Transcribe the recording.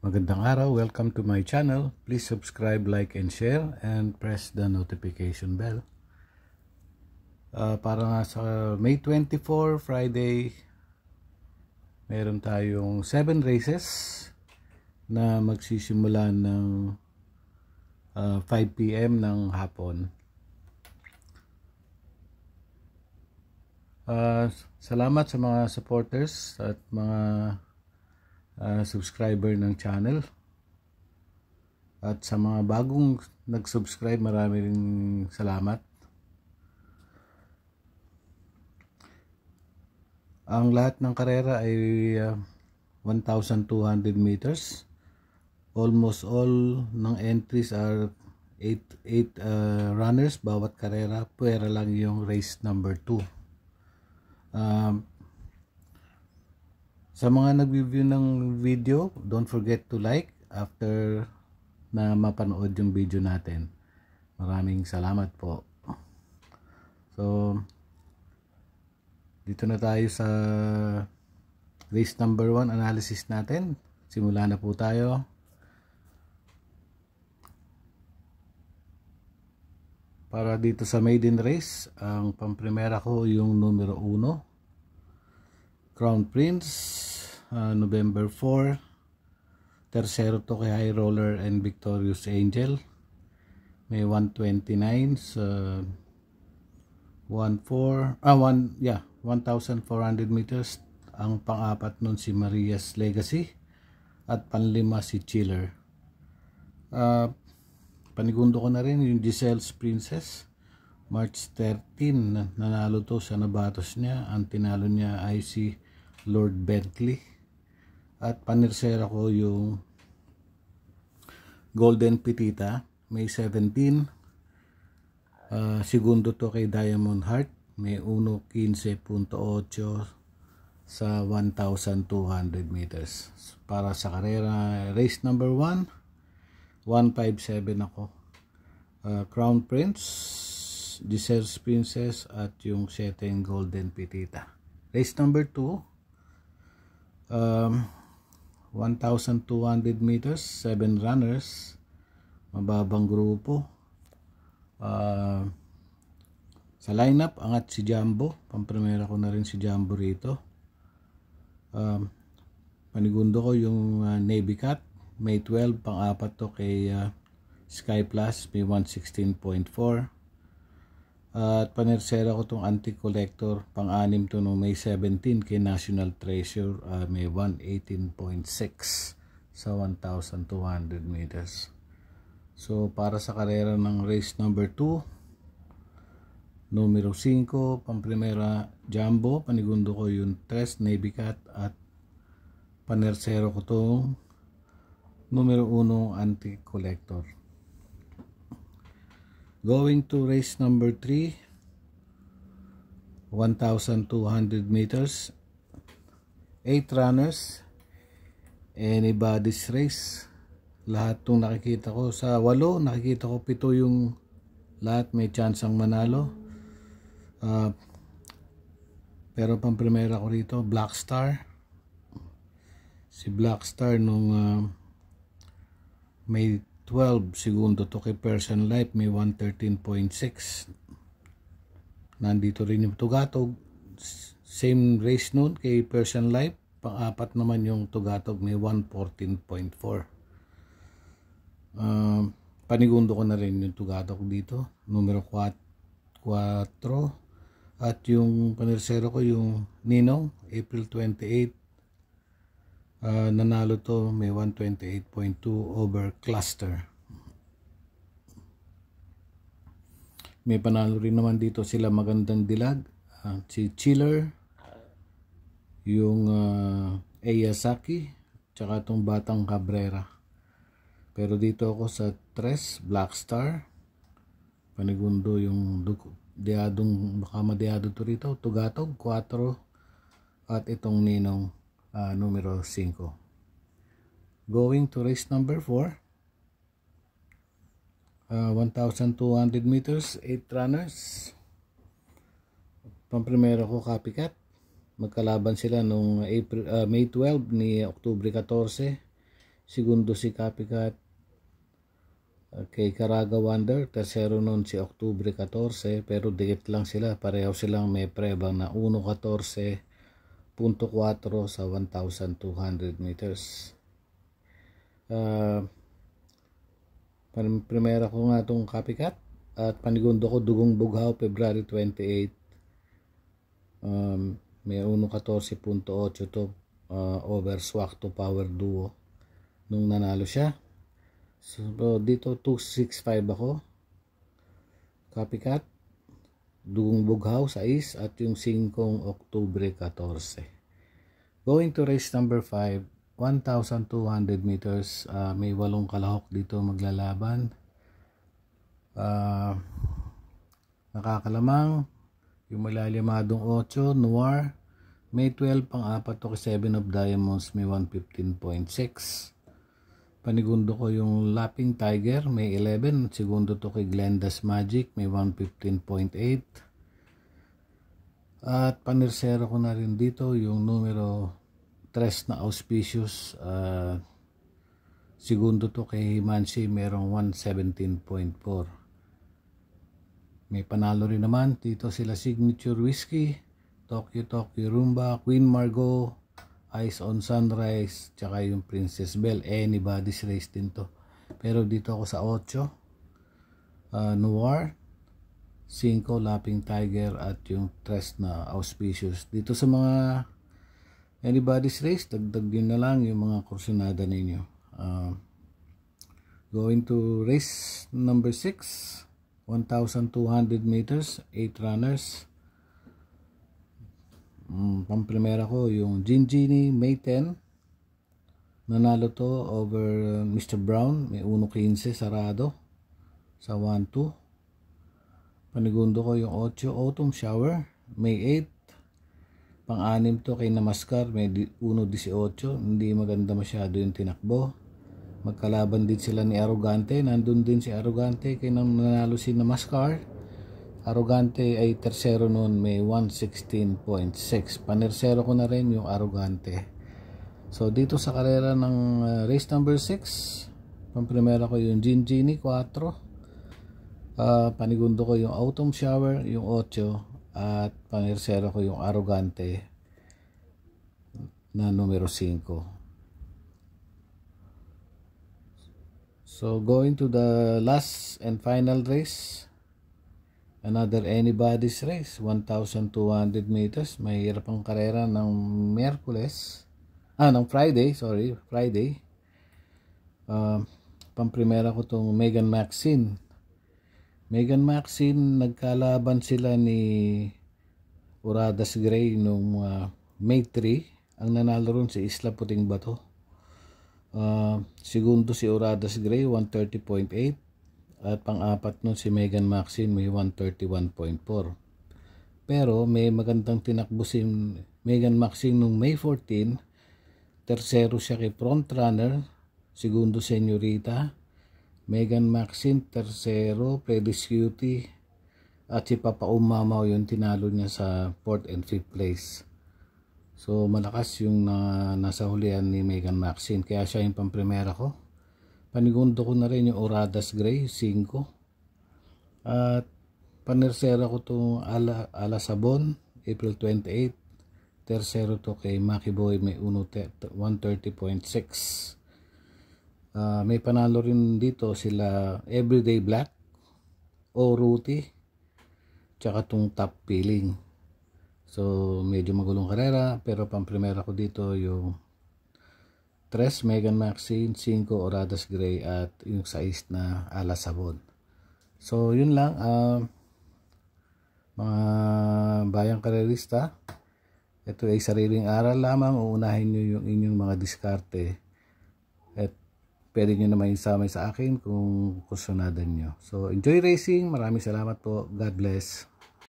Magandang araw, welcome to my channel. Please subscribe, like, and share and press the notification bell. Para nga sa May 24, Friday, meron tayong 7 races na magsisimula ng 5 PM ng hapon. Salamat sa mga supporters at mga subscriber ng channel, at sa mga bagong nag-subscribe, marami ring salamat. Ang lahat ng karera ay 1,200 meters. Almost all ng entries are 8 runners bawat karera, pwera lang yung race number 2. Sa mga nag-review ng video, don't forget to like after na mapanood yung video natin. Maraming salamat po. So, dito na tayo sa race number 1 analysis natin. Simula na po tayo. Para dito sa maiden race, ang pamprimera ko yung numero 1. Crown Prince, November 4. Tercero to kay High Roller and Victorious Angel. May 129 sa 1,400 meters. Ang pang-apat nun si Maria's Legacy at panlima si Chiller. Panigundo ko na rin yung Giselle's Princess. March 13 nanalo to sa nabatos niya. Ang tinalo niya ay si Lord Bentley. At panirsera ko yung Golden Pitita, May 17. Segundo to kay Diamond Heart, may 1:15.8 sa 1,200 meters. Para sa karera, race number 1, 157 ako. Crown Prince, Giselle's Princess at yung 7 Golden Pitita. Race number 2, 1,200 meters, 7 runners, mababang grupo. Sa lineup, angat si Jumbo. Pamprimera ko na rin si Jumbo rito. Panigundo ko yung Navy Cat, May 12, pang-apat to kay Sky Plus, may 116.4. At panersera ko tong Antique Collector, pang-anim to no May 17 kay National Treasure, may 118.6 sa 1,200 meters. So para sa karera ng race number 2, numero 5, pamprimera Jumbo, panigundo ko yung 3 Navy Cat, at panersero ko tong numero 1 Antique Collector. Going to race number 3, 1,200 meters, 8 runners, anybody's race. Lahat itong nakikita ko, sa 8, nakikita ko 7 yung lahat may chance ang manalo. Pero pamprimera ko rito, Black Star. Si Black Star nung may 12, segundo to kay Persian Life, may 113.6. Nandito rin yung Tugatog, same race noon kay Persian Life. Pang-apat naman yung Tugatog, may 114.4. Panigundo ko na rin yung Tugatog dito, numero 4. At yung panersero ko yung Ninong, April 28. Nanalo to, may 128.2 over Cluster. May panalo rin naman dito sila Magandang Dilag, si Chiller, yung Eyasaki, tsaka itong Batang Cabrera. Pero dito ako sa 3, Black Star. Panigundo yung diadong, baka madiado to rito, Tugatog 4, at itong Ninong numero 5. Going to race number 4, 1,200 meters, 8 runners. Pamprimero ko Copycat. Magkalaban sila nung May 12 ni Oktubre 14. segundo si Copycat. Kay Caraga Wonder, tersero nun si Octubre 14, pero dikit lang sila, pareho silang may preba na 1:14.4 sa 1,200 meters. Primera ko nga itong Copycat, at panigundo ko Dugong Bughaw, February 28. May 1:14.8 to over swak to power duo nung nanalo siya. So dito 265 ako, Copycat, Dugong Bughaw 6 at yung 5 Oktubre 14. Going to race number 5, 1,200 meters. May 8 kalahok dito maglalaban. Nakakalamang yung malalimadong 8 Noir, May 12 pang-4 to kay 7 of Diamonds, may 115.6. Panigundo ko yung Lapping Tiger, may 11. Segundo to kay Glenda's Magic, may 115.8. At panirsero ko na rin dito yung numero 3 na Auspicious. Segundo to kay Himanshi, merong 117.4. May panalo rin naman dito sila Signature Whiskey, Tokyo Rumba, Queen Margot, Eyes on Sunrise, tsaka yung Princess Belle. Anybody's race din to. Pero dito ako sa 8, Noir, 5 Lapping Tiger, at yung 3 na Auspicious. Dito sa mga anybody's race, dagdag yun na lang yung mga kursunada ninyo. Going to race number 6, 1,200 meters, 8 runners. Pamprimera ko yung Gingini, May 10. Nanalo to over Mr. Brown, may 1.15 sarado sa 1-2. Panigundo ko yung 8 Autumn Shower, May 8. Pang-anim to kay Namaskar, may 1.18. Hindi maganda masyado yung tinakbo. Magkalaban din sila ni Arrogante. Nandun din si Arrogante kay nanalo si Namaskar. Arrogante ay tersero noon, may 116.6. Panersero ko na rin yung Arrogante. So dito sa karera ng race number 6, pamprimera ko yung Gingini 4. Panigundo ko yung Autumn Shower, yung 8. At panersero ko yung Arrogante na numero 5. So going to the last and final race, another anybody's race, 1,200 meters. Mahirap ang karera ng Friday. Pamprimera ko itong Megan Maxine. Nagkalaban sila ni Uradas Gray nung May 3. Ang nanalo ron si Isla Puting Bato. Segundo si Uradas Gray, 130.8. At pang-apat nun si Megan Maxine, may 131.4. Pero may magandang tinakbo si Megan Maxine nung May 14. Tersero siya kay Frontrunner, segundo Señorita. Megan Maxine tersero, Predis Cutie, at si Papa Umamaw yung tinalo niya sa 4th and 5th place. So malakas yung nasa hulihan ni Megan Maxine, kaya siya yung pamprimera ko. Panigundo ko na rin yung Uradas Gray, 5. At panersera ko itong Ala Sabon, April 28. Tersero to kay Maki Boy, may 130.6. May panalo rin dito sila Everyday Black, O Ruti, tsaka itong Top Feeling. So medyo magulong karera, pero pamprimera ko dito yung 3 Megan Maxine, 5 Uradas Gray, at yung 6 na Ala Sabon. So yun lang, mga bayang karerista, ito ay sariling aral lamang. Uunahin nyo yung inyong mga diskarte at pwede nyo naman isamay sa akin kung kursunadan nyo. So enjoy racing, maraming salamat po, God bless.